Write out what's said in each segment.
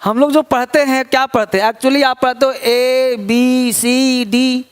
हम लोग जो पढ़ते हैं क्या पढ़ते हैं एक्चुअली, आप पढ़ते हो ABCD,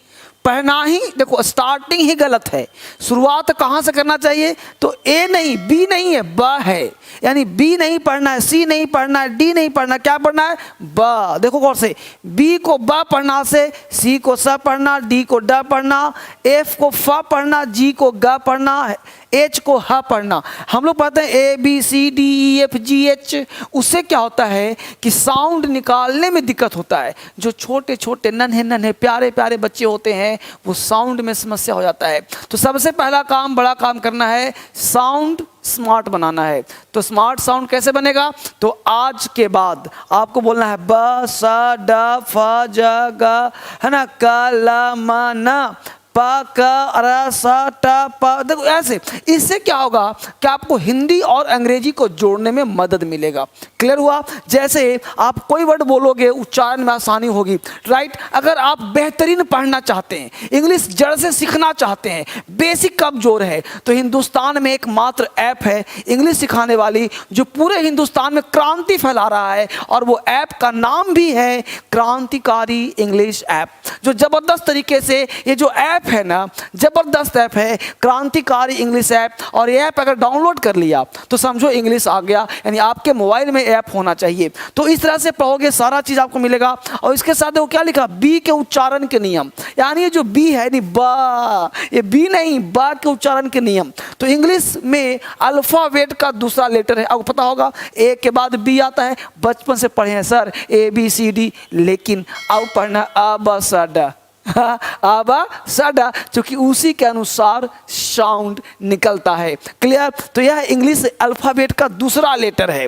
पढ़ना ही देखो स्टार्टिंग ही गलत है। शुरुआत कहाँ से करना चाहिए, तो A नहीं B नहीं है, ब है, यानी B नहीं पढ़ना है, C नहीं पढ़ना है, D नहीं पढ़ना, क्या पढ़ना है, ब। देखो गौर से, B को ब पढ़ना से C को स पढ़ना, D को ड पढ़ना, F को फ पढ़ना, G को ग पढ़ना, H को ह पढ़ना। हम लोग पढ़ते हैं ABCDEFGH, उससे क्या होता है कि साउंड निकालने में दिक्कत होता है। जो छोटे छोटे नन्हे नन्हे प्यारे प्यारे बच्चे होते हैं वो साउंड में समस्या हो जाता है। तो सबसे पहला काम, बड़ा काम करना है, साउंड स्मार्ट बनाना है। तो स्मार्ट साउंड कैसे बनेगा, तो आज के बाद आपको बोलना है ब स ड फ ज ग, है ना, क ल म न प क र स ट प। देखो ऐसे, इससे क्या होगा कि आपको हिंदी और अंग्रेजी को जोड़ने में मदद मिलेगा। क्लियर हुआ। जैसे आप कोई वर्ड बोलोगे उच्चारण में आसानी होगी, राइट। अगर आप बेहतरीन पढ़ना चाहते हैं, इंग्लिश जड़ से सीखना चाहते हैं, बेसिक कमजोर है, तो हिंदुस्तान में एकमात्र ऐप है इंग्लिश सिखाने वाली जो पूरे हिंदुस्तान में क्रांति फैला रहा है, और वो ऐप का नाम भी है क्रांतिकारी इंग्लिश ऐप। जो जबरदस्त तरीके से ये जो ऐप है ना, जबरदस्त ऐप है क्रांतिकारी इंग्लिश ऐप। और ये ऐप अगर डाउनलोड कर लिया तो समझो इंग्लिश आ गया, यानी आपके मोबाइल में ऐप होना चाहिए। तो इस तरह से पढ़ोगे सारा चीज आपको मिलेगा। और इसके साथ वो क्या लिखा, बी के उच्चारण के नियम, यानी ये जो बी है नहीं ब, ये बी नहीं ब के उच्चारण के नियम। तो इंग्लिश में अल्फाबेट का दूसरा लेटर है, आपको पता होगा ए के बाद बी आता है। बचपन से पढ़े हैं सर ABCD, लेकिन अब पढ़ना अ ब स ड, अब सडा, क्योंकि उसी के अनुसार साउंड निकलता है। क्लियर। तो यह इंग्लिश अल्फाबेट का दूसरा लेटर है।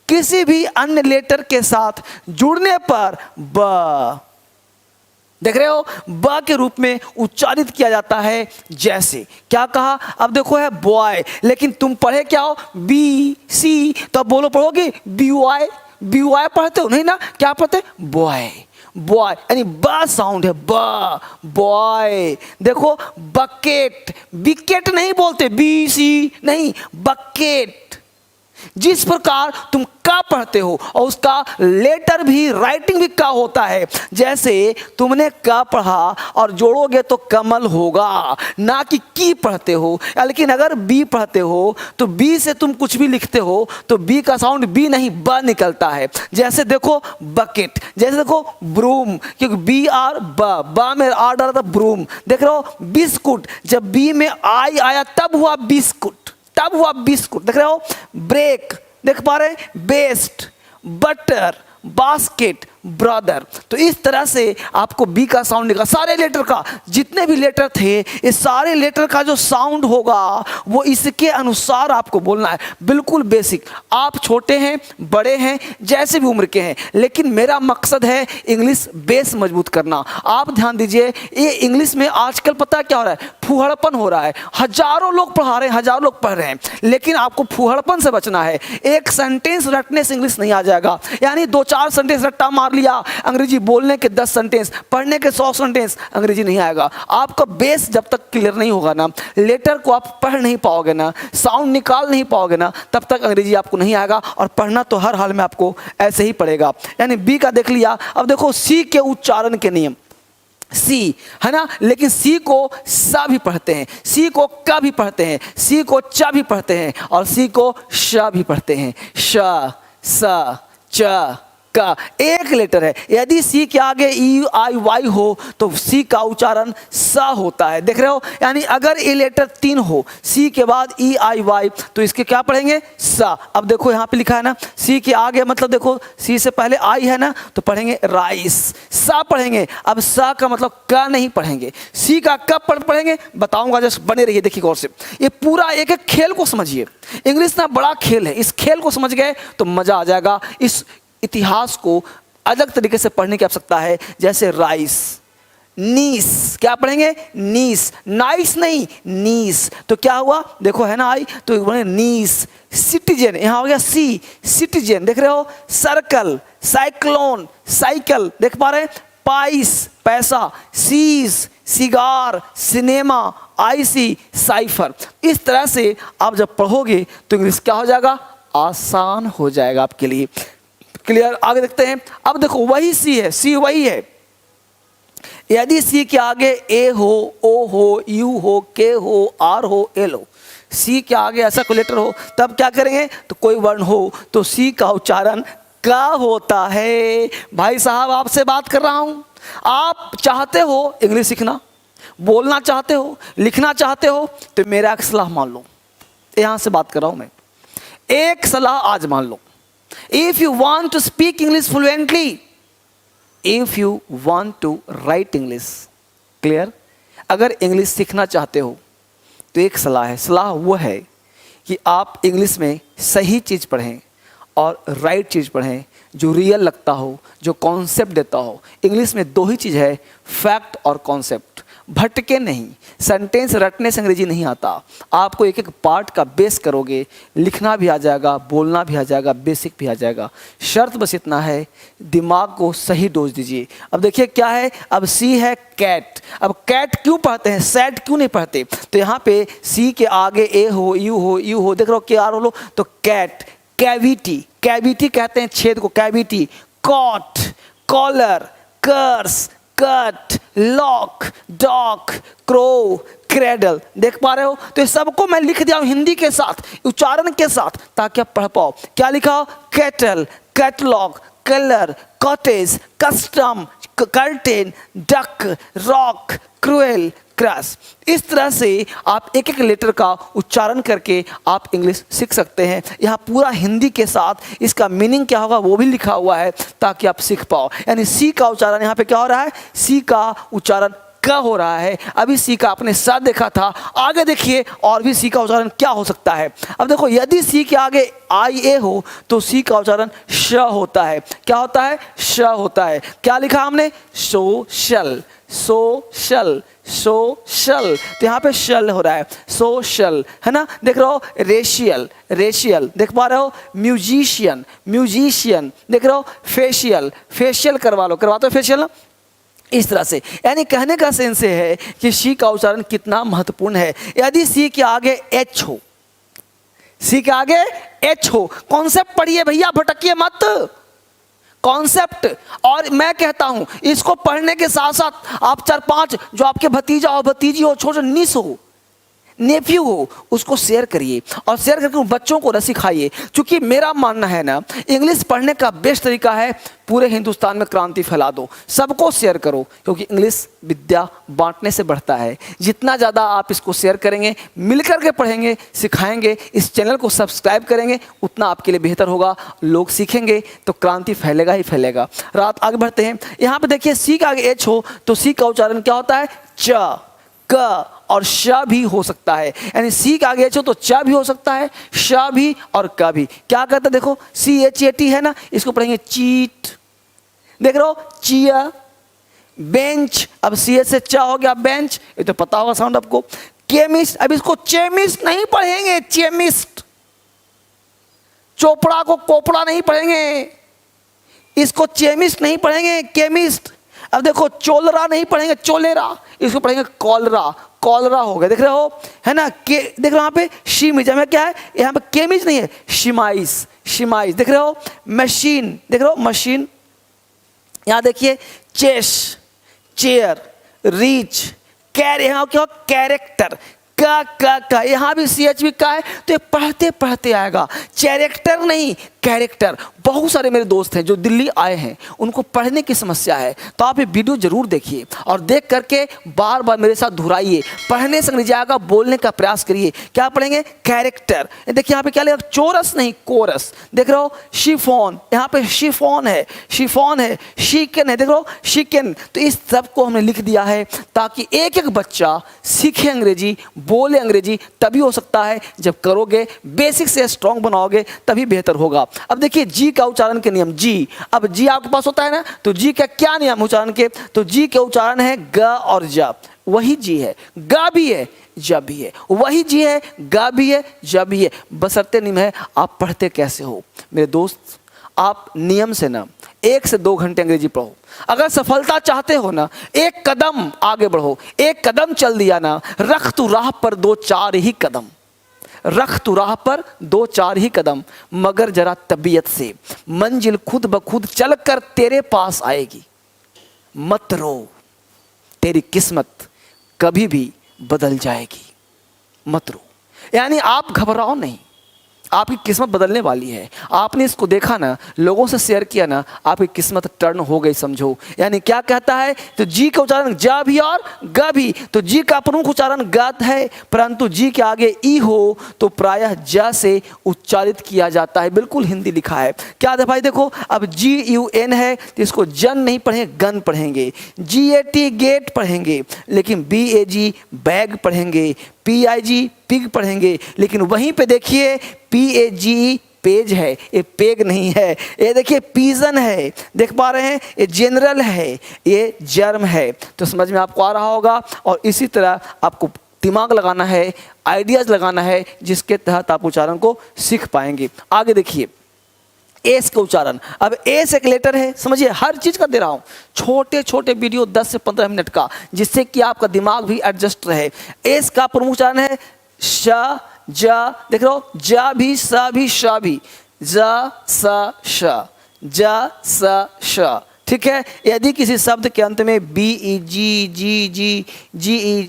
किसी भी अन्य लेटर के साथ जुड़ने पर ब, देख रहे हो, ब के रूप में उच्चारित किया जाता है। जैसे क्या कहा, अब देखो है बॉय, लेकिन तुम पढ़े क्या हो BC, तो अब बोलो पढ़ोगे BY, BY पढ़ते हो नहीं ना, क्या पढ़ते, बॉय, बॉय, यानी ब साउंड है, ब, बॉय। देखो बकेट, विकेट नहीं बोलते, BC नहीं, बकेट। जिस प्रकार तुम का पढ़ते हो और उसका लेटर भी, राइटिंग भी का होता है। जैसे तुमने का पढ़ा और जोड़ोगे तो कमल होगा, ना कि की पढ़ते हो। लेकिन अगर बी पढ़ते हो तो बी से तुम कुछ भी लिखते हो तो बी का साउंड बी नहीं ब निकलता है। जैसे देखो बकेट, जैसे देखो ब्रूम, क्योंकि BR ब में आर डाला था ब्रूम। देख रहे हो बिस्कुट, जब बी में आई आया तब हुआ बिस्कुट, तब हुआ बिस्कुट। देख रहे हो ब्रेक, देख पा रहे हैं, बेस्ट, बटर, बास्केट, ब्रदर। तो इस तरह से आपको बी का साउंड निकला। सारे लेटर का, जितने भी लेटर थे, इस सारे लेटर का जो साउंड होगा वो इसके अनुसार आपको बोलना है। बिल्कुल बेसिक। आप छोटे हैं, बड़े हैं, जैसे भी उम्र के हैं, लेकिन मेरा मकसद है इंग्लिश बेस मजबूत करना। आप ध्यान दीजिए, ये इंग्लिश में आजकल पता क्या हो रहा है, फूहड़पन हो रहा है। हजारों लोग पढ़ा रहे हैं, हजारों लोग पढ़ रहे हैं, लेकिन आपको फूहड़पन से बचना है। एक सेंटेंस रटने से इंग्लिश नहीं आ जाएगा, यानी 2-4 सेंटेंस रट्टा मार लिया, अंग्रेजी बोलने के 10 सेंटेंस, पढ़ने के 100 सेंटेंस, अंग्रेजी नहीं आएगा। आपका बेस जब तक क्लियर नहीं होगा ना, लेटर को आप पढ़ नहीं पाओगे ना, साउंड निकाल नहीं पाओगे ना, तब तक अंग्रेजी आपको नहीं आएगा। और पढ़ना तो हर हाल में आपको ऐसे ही पड़ेगा। यानी बी का देख लिया। अब देखो सी के उच्चारण के नियम, सी है ना, लेकिन सी को सा भी पढ़ते हैं, सी को का भी पढ़ते हैं, सी को चा भी पढ़ते हैं, और सी को श भी पढ़ते हैं। श, स, च, का एक लेटर है। यदि सी के आगे EIY हो तो सी का उच्चारण स होता है। देख रहे हो, यानी अगर ये लेटर 3 हो, सी के बाद EIY, तो इसके क्या पढ़ेंगे, स। अब देखो यहाँ पे लिखा है ना, सी के आगे, मतलब देखो सी से पहले आई है ना, तो पढ़ेंगे राइस, सा पढ़ेंगे। अब सा का मतलब का नहीं पढ़ेंगे। सी का कब पढ़ेंगे बताऊंगा, जस्ट बने रहिए, देखिए गौर से। ये पूरा एक एक खेल को समझिए। इंग्लिश ना बड़ा खेल है, इस खेल को समझ गए तो मजा आ जाएगा। इस इतिहास को अलग तरीके से पढ़ने की आवश्यकता है। जैसे राइस, नीस, क्या पढ़ेंगे, नीस, नाइस नहीं, नीस। तो क्या हुआ, देखो है ना आई, तो बोले नीस। सिटीजन, यहाँ हो गया सी, सिटीजन। देख रहे हो, सर्कल, साइक्लोन, साइकिल, देख पा रहे हैं, pice, paisa, cease, cigar, cinema, icy, cipher. इस तरह से आप जब पढ़ोगे तो इंग्लिश क्या हो जाएगा, आसान हो जाएगा आपके लिए। क्लियर? आगे देखते हैं। अब देखो वही सी है, सी वही है। यदि सी के आगे ए हो, ओ हो, यू हो, के हो, आर हो, एल हो, सी के आगे ऐसा कोई लेटर हो, तब क्या करेंगे? तो कोई वर्ण हो तो सी का उच्चारण का होता है। भाई साहब आपसे बात कर रहा हूं, आप चाहते हो इंग्लिश सीखना, बोलना चाहते हो, लिखना चाहते हो, तो मेरा एक सलाह मान लो। यहां से बात कर रहा हूं मैं, एक सलाह आज मान लो। If you want to speak English fluently, if you want to write English, clear? अगर इंग्लिश सीखना चाहते हो तो एक सलाह है, सलाह वो है कि आप इंग्लिश में सही चीज़ पढ़ें और राइट चीज़ पढ़ें, जो रियल लगता हो, जो कॉन्सेप्ट देता हो। इंग्लिश में दो ही चीज़ है, फैक्ट और कॉन्सेप्ट। भटके नहीं, सेंटेंस रटने से अंग्रेजी नहीं आता। आपको एक एक पार्ट का बेस करोगे, लिखना भी आ जाएगा, बोलना भी आ जाएगा, बेसिक भी आ जाएगा। शर्त बस इतना है, दिमाग को सही डोज दीजिए। अब देखिए क्या है, अब सी है कैट। अब कैट क्यों पढ़ते हैं, सैट क्यों नहीं पढ़ते? तो यहाँ पे सी के आगे ए हो, यू हो, यू हो, देख रहे हो के आर हो, तो कैट। कैविटी, कैविटी कहते हैं छेद को, cavity. Cot, collar, curse, cut, lock, dock, crow, cradle. देख पा रहे हो? तो ये सबको मैं लिख दिया हूं हिंदी के साथ, उच्चारण के साथ, ताकि आप पढ़ पाओ। क्या लिखा हो? Cattle, catalogue, colour, cottage, custom, curtain, duck, rock, cruel, cross. इस तरह से आप एक एक लेटर का उच्चारण करके आप इंग्लिश सीख सकते हैं। यहाँ पूरा हिंदी के साथ इसका मीनिंग क्या होगा वो भी लिखा हुआ है, ताकि आप सीख पाओ। यानी सी का उच्चारण यहाँ पे क्या हो रहा है? सी का उच्चारण का हो रहा है। अभी सी का आपने साथ देखा था, आगे देखिए और भी सी का उच्चारण क्या हो सकता है। अब देखो, यदि सी के आगे आई ए हो तो सी का उच्चारण श होता है। क्या होता है? श होता है। क्या लिखा हमने? Social, social, social. तो यहाँ पे शल हो रहा है, सोशल, है ना? देख रहे हो? रेशियल, रेशियल, देख पा रहे हो? म्यूजिशियन, म्यूजिशियन, देख रहे हो? फेशियल, फेशियल करवा लो, करवाते हो फेशियल ना? इस तरह से, यानी कहने का सेंस है कि सी का उच्चारण कितना महत्वपूर्ण है। यदि सी के आगे एच हो, सी के आगे एच हो, कॉन्सेप्ट पढ़िए भैया, भटकिए मत, कॉन्सेप्ट। और मैं कहता हूं इसको पढ़ने के साथ साथ आप 4-5 जो आपके भतीजा हो, भतीजी हो, छोटे नीस हो, नेफ्यू हो, उसको शेयर करिए और शेयर करके उन बच्चों को सिखाइए। क्योंकि मेरा मानना है ना, इंग्लिश पढ़ने का बेस्ट तरीका है पूरे हिंदुस्तान में क्रांति फैला दो, सबको शेयर करो। क्योंकि इंग्लिश विद्या बांटने से बढ़ता है। जितना ज़्यादा आप इसको शेयर करेंगे, मिलकर के पढ़ेंगे, सिखाएंगे, इस चैनल को सब्सक्राइब करेंगे, उतना आपके लिए बेहतर होगा। लोग सीखेंगे तो क्रांति फैलेगा ही फैलेगा। रात आगे बढ़ते हैं। यहाँ पे देखिए सी का आगे एच हो तो सी का उच्चारण क्या होता है? च, क और श भी हो सकता है। यानी सी के आगे एच हो तो च भी हो सकता है, श भी और क भी। क्या कहता है? देखो CHAT है ना, इसको पढ़ेंगे चीट, देख रहे हो? चिया, बेंच, अब सी से च हो गया बेंच, ये तो पता होगा साउंड आपको। केमिस्ट, अब इसको चेमिस्ट नहीं पढ़ेंगे, चेमिस्ट। चोपड़ा को कोपड़ा नहीं पढ़ेंगे, इसको चेमिस्ट नहीं पढ़ेंगे, केमिस्ट। अब देखो चोलरा नहीं पढ़ेंगे, चोलेरा, इसको पढ़ेंगे कॉलरा, कॉलरा हो गया, देख रहे हो? है ना? के देख रहे हो यहाँ पे शीमिज में क्या है? यहाँ पे केमिज नहीं है, शिमाइस, शिमाइस, देख रहे हो? मशीन, देख रहे हो? मशीन। यहाँ देखिए चेस, चेयर, रीच, कैर, यहाँ क्या? कैरेक्टर, का यहाँ भी CH भी का है, तो ये पढ़ते पढ़ते आएगा। कैरेक्टर नहीं, कैरेक्टर। बहुत सारे मेरे दोस्त हैं जो दिल्ली आए हैं, उनको पढ़ने की समस्या है, तो आप ये वीडियो जरूर देखिए और देख करके बार बार मेरे साथ दोहराइए। पढ़ने से अंग्रेजी आएगा, बोलने का प्रयास करिए। क्या पढ़ेंगे? कैरेक्टर। देखिए यहाँ पे क्या लिखा? चोरस नहीं, कोरस, देख रहे हो? शिफॉन, यहाँ पे शिफॉन है, शिफॉन है, शिकन है, देख रहे हो? शिकन। तो इस सब को हमने लिख दिया है ताकि एक एक बच्चा सीखे अंग्रेजी, बोले अंग्रेजी। तभी हो सकता है जब करोगे, बेसिक से स्ट्रॉन्ग बनाओगे, तभी बेहतर होगा। अब देखिए जी का उच्चारण के नियम। जी, अब जी आपके पास होता है ना, तो जी का क्या नियम उच्चारण के? तो जी के उच्चारण है ग और ज। वही जी है, गा भी है, ज भी है। वही जी है, गा भी है, ज भी है। बशर्ते नियम है आप पढ़ते कैसे हो। मेरे दोस्त, आप नियम से ना 1 से 2 घंटे अंग्रेजी पढ़ो। अगर सफलता चाहते हो ना, एक कदम आगे बढ़ो। एक कदम चल दिया ना, रख तू राह पर 2-4 ही कदम। रख तू राह पर 2-4 ही कदम, मगर जरा तबीयत से, मंजिल खुद ब खुद चल कर तेरे पास आएगी। मत रो, तेरी किस्मत कभी भी बदल जाएगी। मत रो, यानी आप घबराओ नहीं, आपकी किस्मत बदलने वाली है। आपने इसको देखा ना, लोगों से शेयर किया ना, आपकी किस्मत टर्न हो गई समझो। यानी क्या कहता है, तो जी का उच्चारण जा भी और ग भी, तो जी का प्रमुख उच्चारण गत है, परंतु जी के आगे ई हो तो प्रायः ज से उच्चारित किया जाता है। बिल्कुल हिंदी लिखा है। क्या है भाई, देखो अब GUN है तो इसको जन नहीं पढ़ेंगे, गन पढ़ेंगे। GAT गेट पढ़ेंगे, लेकिन BAG बैग पढ़ेंगे। PIG पिग पढ़ेंगे, लेकिन वहीं पे देखिए PAGE पेज है, ये पेग नहीं है। ये देखिए पीजन है, देख पा रहे हैं, ये जनरल है, ये जर्म है। तो समझ में आपको आ रहा होगा। और इसी तरह आपको दिमाग लगाना है, आइडियाज लगाना है, जिसके तहत आप उच्चारण को सीख पाएंगे। आगे देखिए एस का उच्चारण। अब एस एक लेटर है, समझिए हर चीज का दे रहा हूं, छोटे छोटे वीडियो 10 से 15 मिनट का, जिससे कि आपका दिमाग भी एडजस्ट रहे। एस का प्रमुख उच्चारण है श, जा, देख रहे हो, जा भी, सा भी, शा भी, जा, सा, श, जा, सा, श। ठीक है। यदि किसी शब्द के अंत में BE, GE,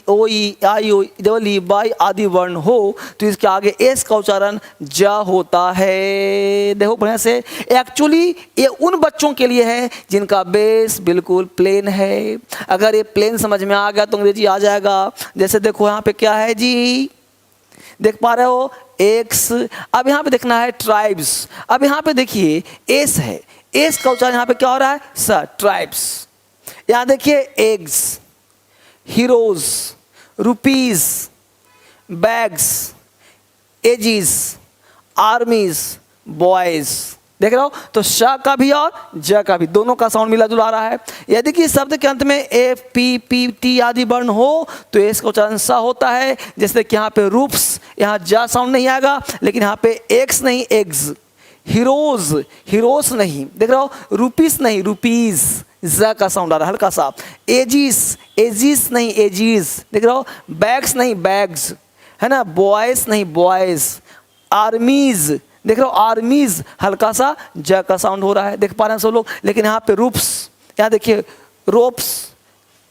OE, IO, EE, by आदि वर्ण हो तो इसके आगे एस का उच्चारण जा होता है। देखो बढ़िया से, एक्चुअली ये उन बच्चों के लिए है जिनका बेस बिल्कुल प्लेन है। अगर ये प्लेन समझ में आ गया तो अंग्रेजी आ जाएगा। जैसे देखो यहाँ पे क्या है जी, देख पा रहे हो एक्स। अब यहाँ पे देखना है ट्राइब्स। अब यहाँ पे देखिए एस है, एस का उच्चारण यहाँ पे क्या हो रहा है, स, ट्राइब्स। यहाँ देखिए eggs, heroes, rupees, bags, aegis, आर्मीज, boys. देख रहे हो, तो श का भी और ज का भी दोनों का साउंड मिला जुला आ रहा है। यदि कि शब्द के अंत में एफ, पी, पी, टी आदि वर्ण हो तो एस का उच्चारण सा होता है। जैसे कि यहाँ पे रूप्स, यहाँ जा साउंड नहीं आएगा, लेकिन यहाँ पे एक्स नहीं एग्स। हीरोज, हीरोस नहीं, देख रहे हो, रुपीस नहीं रुपीज, ज का साउंड आ रहा है हल्का सा। एजीस, एजीस नहीं एजीज, देख रहे हो, बैग्स नहीं बैग्स, है ना, बॉयज नहीं बॉयज, आर्मीज, देख रहे हो, आर्मीज हल्का सा ज का साउंड हो रहा है, देख पा रहे हैं सब लोग। लेकिन यहाँ पे रूप्स, यहाँ देखिए रोप्स,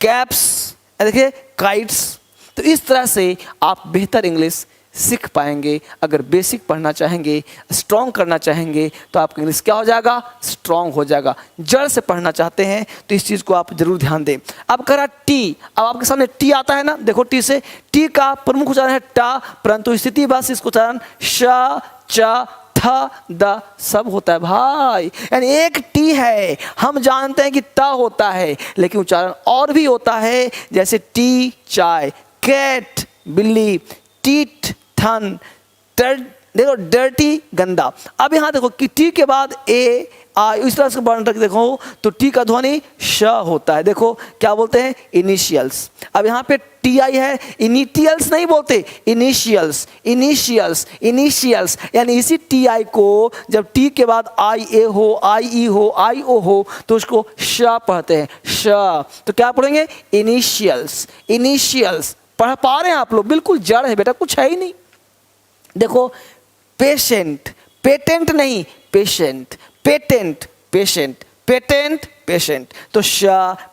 कैप्स, देखिए काइट्स। तो इस तरह से आप बेहतर इंग्लिश सीख पाएंगे। अगर बेसिक पढ़ना चाहेंगे, स्ट्रॉन्ग करना चाहेंगे, तो आपका इंग्लिश क्या हो जाएगा, स्ट्रॉन्ग हो जाएगा। जड़ से पढ़ना चाहते हैं तो इस चीज़ को आप जरूर ध्यान दें। अब करा टी, अब आपके सामने टी आता है ना, देखो टी से, टी का प्रमुख उच्चारण है टा, परंतु स्थिति बस इसको उच्चारण श, च, ठ, द सब होता है भाई। यानी एक टी है, हम जानते हैं कि ट होता है, लेकिन उच्चारण और भी होता है। जैसे टी चाय, कैट बिल्ली, टीट थन, देखो डर्टी गंदा। अब यहाँ देखो कि टी के बाद ए आई, इस तरह से वर्ण रख देखो तो टी का ध्वनि श होता है। देखो क्या बोलते हैं, इनिशियल्स। अब यहाँ पे टी आई है, इनिटियल्स नहीं बोलते, इनिशियल्स, इनिशियल्स, इनिशियल्स। यानी इसी टी आई को जब टी के बाद आई ए हो, आई ई हो, आई ओ हो तो उसको श पढ़ते हैं, श। तो क्या पढ़ेंगे, इनिशियल्स, इनिशियल्स। पढ़ पा रहे हैं आप लोग, बिल्कुल जड़ है बेटा, कुछ है ही नहीं। देखो पेशेंट, पेटेंट नहीं patient, patent patient, patent patient, तो श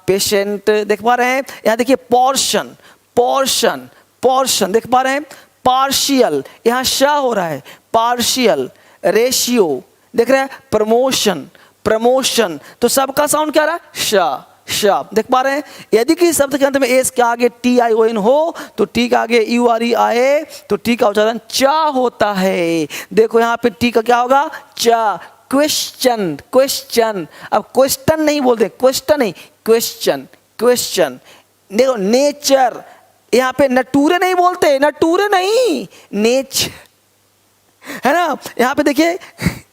पेशेंट। देख पा रहे हैं, यहाँ देखिए पोर्शन, पोर्शन, पोर्शन, देख पा रहे हैं, पार्शियल, यहाँ श हो रहा है, पार्शियल, रेशियो, देख रहे हैं, प्रमोशन, प्रमोशन, तो सबका साउंड क्या रहा है, श, श। देख पा रहे हैं। यदि किसी शब्द के अंत में एस के आगे टी आई ओ एन हो तो टी के आगे यू आर ई आए तो टी का उच्चारण चा होता है। देखो यहाँ पे टी का क्या होगा, चा। क्वेश्चन, क्वेश्चन, अब क्वेश्चन नहीं बोलते, क्वेश्चन नहीं, क्वेश्चन, क्वेश्चन। देखो नेचर, यहाँ पे नटूरे नहीं बोलते, नटूरे नहीं, नेचर, है ना। यहाँ पे देखिए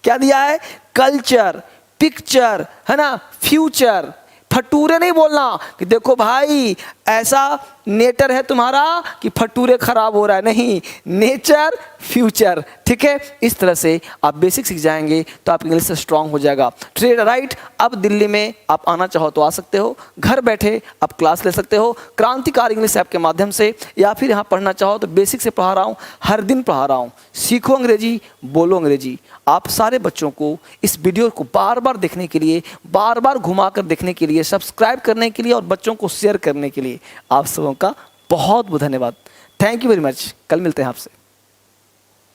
क्या दिया है, कल्चर, पिक्चर, है ना, फ्यूचर। फटूरे नहीं बोलना कि देखो भाई ऐसा नेचर है तुम्हारा कि फटूरे खराब हो रहा है, नहीं, नेचर फ्यूचर, ठीक है। इस तरह से आप बेसिक सीख जाएंगे तो आप इंग्लिश से स्ट्रांग हो जाएगा। ट्रेड राइट, अब दिल्ली में आप आना चाहो तो आ सकते हो, घर बैठे आप क्लास ले सकते हो क्रांतिकारी इंग्लिश ऐप के माध्यम से, या फिर यहाँ पढ़ना चाहो तो बेसिक से पढ़ा रहा हूँ, हर दिन पढ़ा रहा हूँ। सीखो अंग्रेजी, बोलो अंग्रेजी। आप सारे बच्चों को इस वीडियो को बार बार देखने के लिए, बार बार घुमा कर देखने के लिए, सब्सक्राइब करने के लिए और बच्चों को शेयर करने के लिए आप सबों का बहुत बहुत धन्यवाद। Thank you very much. कल मिलते हैं आपसे।